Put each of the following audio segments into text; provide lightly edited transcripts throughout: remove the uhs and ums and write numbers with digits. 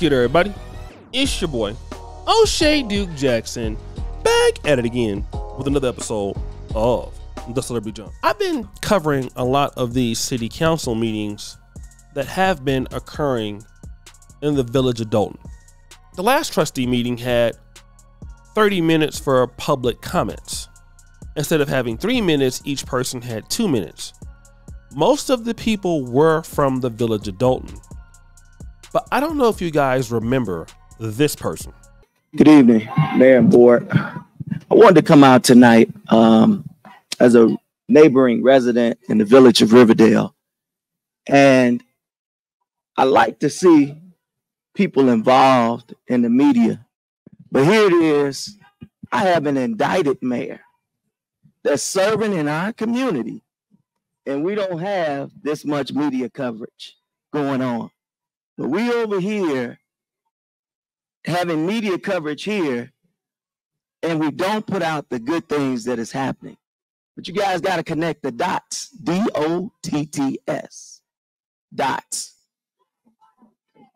good, everybody? It's your boy, O'Shea Duke Jackson, back at it again with another episode of The Celebrity Jump. I've been covering a lot of these city council meetings that have been occurring in the village of Dolton. The last trustee meeting had 30 minutes for public comments. Instead of having 3 minutes, each person had 2 minutes. Most of the people were from the village of Dolton. But I don't know if you guys remember this person. Good evening, Mayor and Board. I wanted to come out tonight as a neighboring resident in the village of Riverdale. And I like to see people involved in the media. But here it is. I have an indicted mayor that's serving in our community, and we don't have this much media coverage going on. But we over here having media coverage here, and we don't put out the good things that is happening. But you guys got to connect the dots, D-O-T-T-S, dots.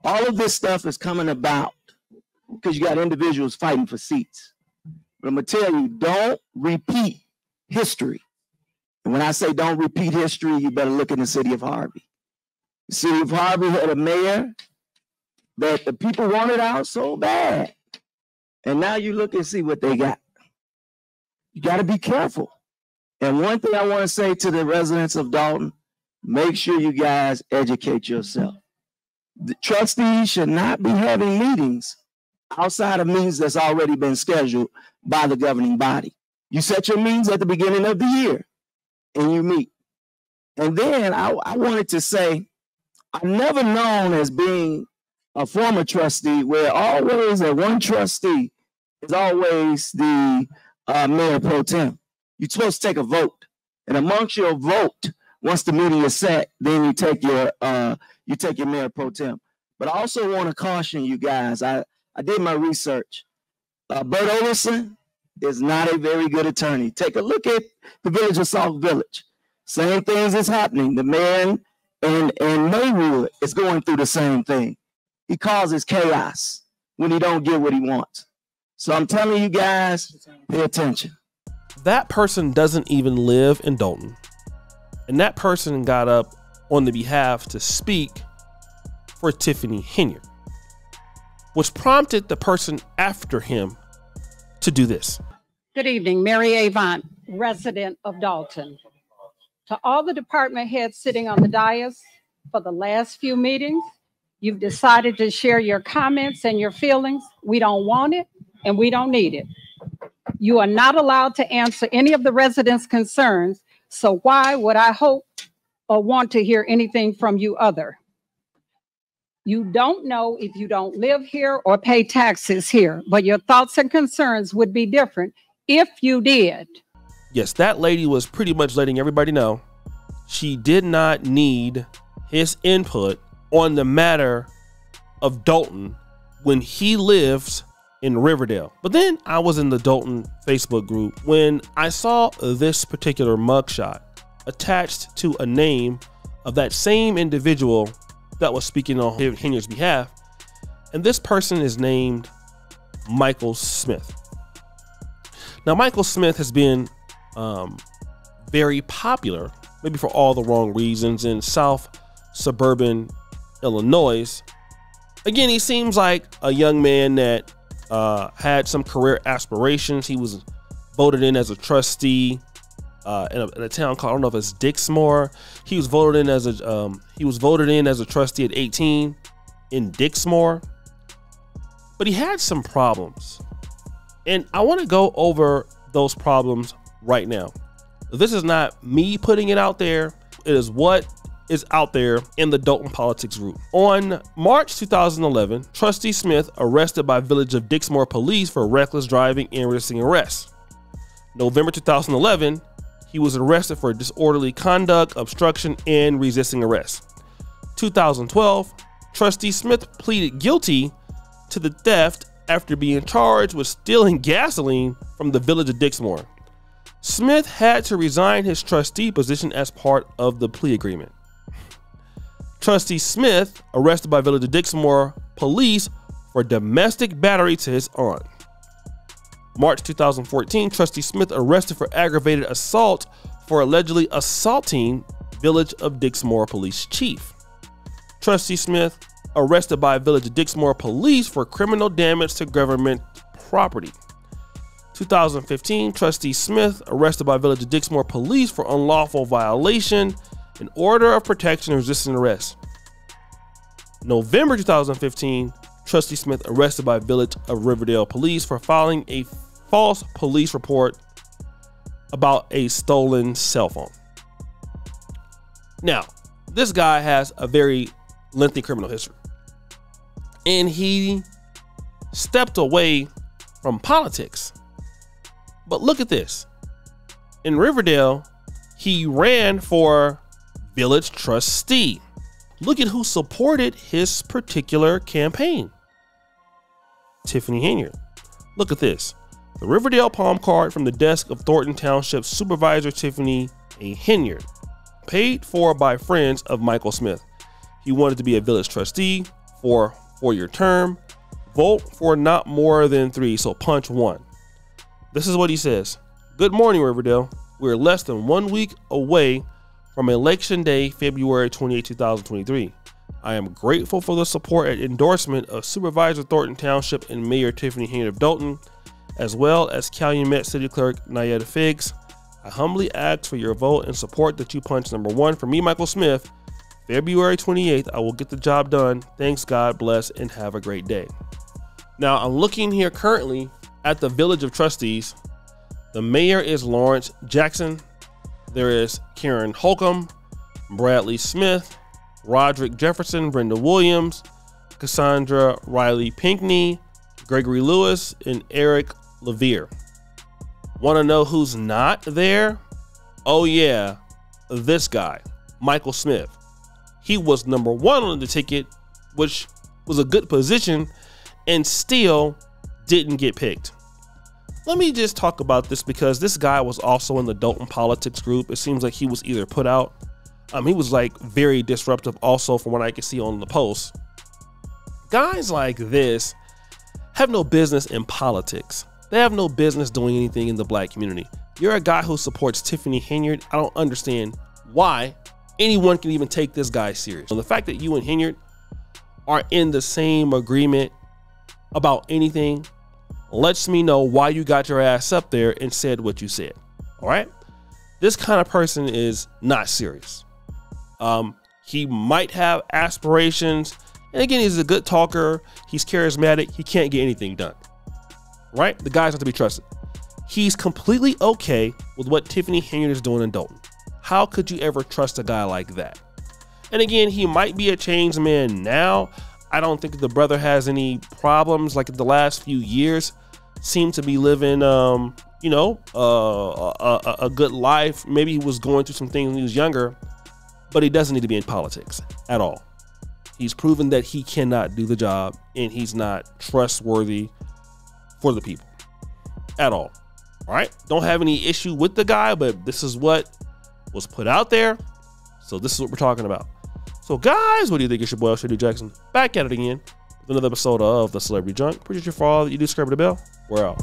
All of this stuff is coming about because you got individuals fighting for seats. But I'm going to tell you, don't repeat history. And when I say don't repeat history, you better look in the city of Harvey. The city of Harvey had a mayor that the people wanted out so bad. And now you look and see what they got. You got to be careful. And one thing I want to say to the residents of Dolton, make sure you guys educate yourself. The trustees should not be having meetings outside of meetings that's already been scheduled by the governing body. You set your meetings at the beginning of the year and you meet. And then I wanted to say, I've never known as being a former trustee where always that one trustee is always the mayor pro tem. You're supposed to take a vote. And amongst your vote, once the meeting is set, then you take your mayor pro tem. But I also want to caution you guys. I did my research. Bert Olson is not a very good attorney. Take a look at the village of South Village. Same things is happening. The man in Maywood is going through the same thing. He causes chaos when he don't get what he wants. So I'm telling you guys, pay attention. That person doesn't even live in Dolton. And that person got up on the behalf to speak for Tiffany Henyard, which prompted the person after him to do this. Good evening, Mary Avant, resident of Dolton. To all the department heads sitting on the dais for the last few meetings, you've decided to share your comments and your feelings. We don't want it and we don't need it. You are not allowed to answer any of the residents' concerns. So why would I hope or want to hear anything from you other? You don't know if you don't live here or pay taxes here, but your thoughts and concerns would be different if you did. Yes, that lady was pretty much letting everybody know she did not need his input on the matter of Dolton when he lives in Riverdale. But then I was in the Dolton Facebook group when I saw this particular mugshot attached to a name of that same individual that was speaking on Henyard's behalf. And this person is named Michael Smith. Now, Michael Smith has been very popular, maybe for all the wrong reasons, in South suburban Illinois. Again, he seems like a young man that had some career aspirations. He was voted in as a trustee in a town called, I don't know if it's Dixmoor. He was voted in as a trustee at 18 in Dixmoor. But he had some problems. And I want to go over those problems right now. This is not me putting it out there. It is what is out there in the Dolton politics group. On March 2011, Trustee Smith arrested by Village of Dixmoor police for reckless driving and resisting arrest. November 2011, he was arrested for disorderly conduct, obstruction, and resisting arrest. 2012, Trustee Smith pleaded guilty to the theft after being charged with stealing gasoline from the Village of Dixmoor. Smith had to resign his trustee position as part of the plea agreement. Trustee Smith, arrested by Village of Dixmoor police for domestic battery to his aunt. March 2014, Trustee Smith arrested for aggravated assault for allegedly assaulting Village of Dixmoor police chief. Trustee Smith arrested by Village of Dixmoor police for criminal damage to government property. 2015, Trustee Smith arrested by Village of Dixmoor police for unlawful violation, an order of protection and resisting arrest. November 2015, Trustee Smith arrested by Village of Riverdale police for filing a false police report about a stolen cell phone. Now, this guy has a very lengthy criminal history, and he stepped away from politics. But look at this. In Riverdale, he ran for village trustee. Look at who supported his particular campaign. Tiffany Henyard. Look at this. The Riverdale palm card from the desk of Thornton Township Supervisor Tiffany A. Henyard, paid for by friends of Michael Smith. He wanted to be a village trustee for a 4-year term. Vote for not more than 3, so punch 1. This is what he says. Good morning, Riverdale. We're less than 1 week away from Election Day, February 28, 2023. I am grateful for the support and endorsement of Supervisor Thornton Township and Mayor Tiffany Henyard of Dolton, as well as Calumet City Clerk Nayetta Figs. I humbly ask for your vote and support that you punch number 1 for me, Michael Smith. February 28th, I will get the job done. Thanks, God bless, and have a great day. Now, I'm looking here currently at the Village of Trustees. The mayor is Lawrence Jackson. There is Karen Holcomb, Bradley Smith, Roderick Jefferson, Brenda Williams, Cassandra Riley Pinkney, Gregory Lewis, and Eric Levere. Want to know who's not there? Oh yeah, this guy, Michael Smith. He was number 1 on the ticket, which was a good position, and still didn't get picked. Let me just talk about this because this guy was also in the Dolton politics group. It seems like he was either put out. He was like very disruptive also from what I can see on the post. Guys like this have no business in politics. They have no business doing anything in the black community. You're a guy who supports Tiffany Henyard. I don't understand why anyone can even take this guy serious. So the fact that you and Henyard are in the same agreement about anything lets me know why you got your ass up there and said what you said. All right. This kind of person is not serious. He might have aspirations. And again, he's a good talker. He's charismatic. He can't get anything done. Right? The guy's not to be trusted. He's completely okay with what Tiffany Henyard is doing in Dolton. How could you ever trust a guy like that? And again, he might be a changed man now. I don't think the brother has any problems. Like in the last few years, seemed to be living, a good life. Maybe he was going through some things when he was younger, but he doesn't need to be in politics at all. He's proven that he cannot do the job, and he's not trustworthy for the people at all. All right. Don't have any issue with the guy, but this is what was put out there. So this is what we're talking about. So guys, what do you think? It's your boy, Shady Jackson, back at it again with another episode of The Celebrity Junk. Appreciate you for all that you do. Subscribe to the bell. We're out.